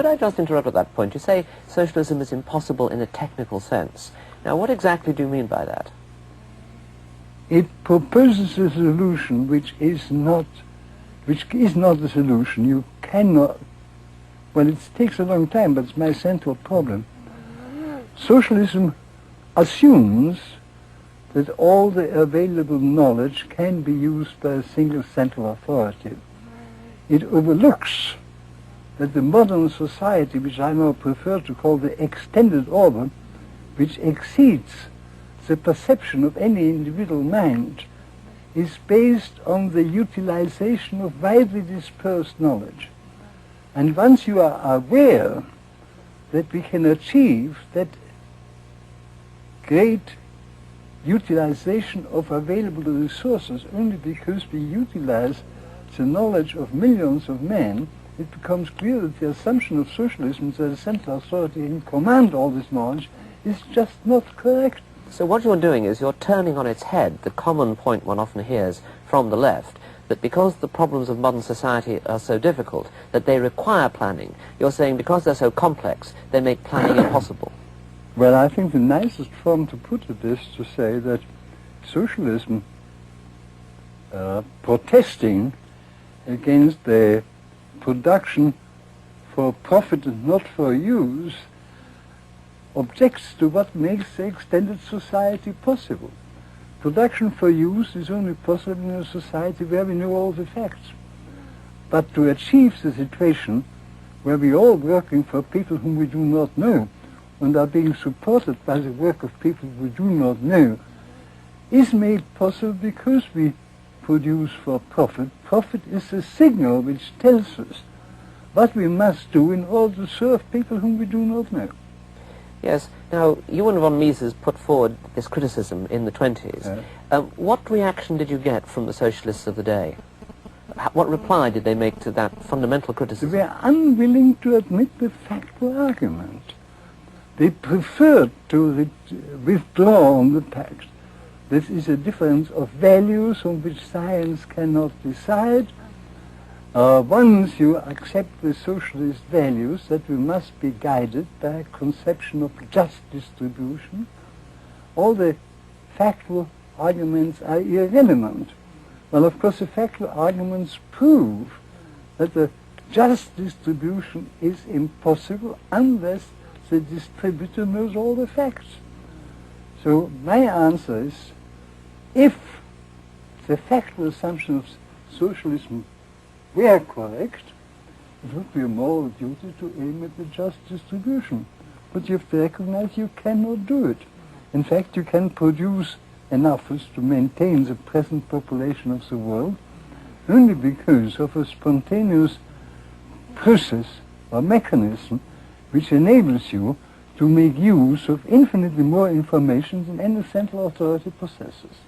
Could I just interrupt at that point? You say socialism is impossible in a technical sense. Now, what exactly do you mean by that? It proposes a solution which is not a solution. You cannot, well, it takes a long time, but it's my central problem. Socialism assumes that all the available knowledge can be used by a single central authority. It overlooks that the modern society, which I now prefer to call the extended order, which exceeds the perception of any individual mind, is based on the utilization of widely dispersed knowledge. And once you are aware that we can achieve that great utilization of available resources only because we utilize the knowledge of millions of men, it becomes clear that the assumption of socialism that a central authority can command all this knowledge is just not correct. So what you're doing is you're turning on its head the common point one often hears from the left, that because the problems of modern society are so difficult, that they require planning. You're saying because they're so complex, they make planning impossible. Well, I think the nicest form to put it is to say that socialism, protesting against the production for profit and not for use, objects to what makes the extended society possible. Production for use is only possible in a society where we know all the facts. But to achieve the situation where we're all working for people whom we do not know and are being supported by the work of people we do not know is made possible because we produce for profit. Profit is a signal which tells us what we must do in order to serve people whom we do not know. Yes. Now, you and von Mises put forward this criticism in the 20s. What reaction did you get from the socialists of the day? What reply did they make to that fundamental criticism? They were unwilling to admit the factual argument. They preferred to withdraw on the fact. This is a difference of values on which science cannot decide. Once you accept the socialist values that we must be guided by a conception of just distribution, all the factual arguments are irrelevant. Well, of course, the factual arguments prove that the just distribution is impossible unless the distributor knows all the facts. So my answer is, if the factual assumption of socialism were correct, it would be a moral duty to aim at the just distribution. But you have to recognize you cannot do it. In fact, you can produce enough to maintain the present population of the world only because of a spontaneous process or mechanism which enables you to make use of infinitely more information than any central authority possesses.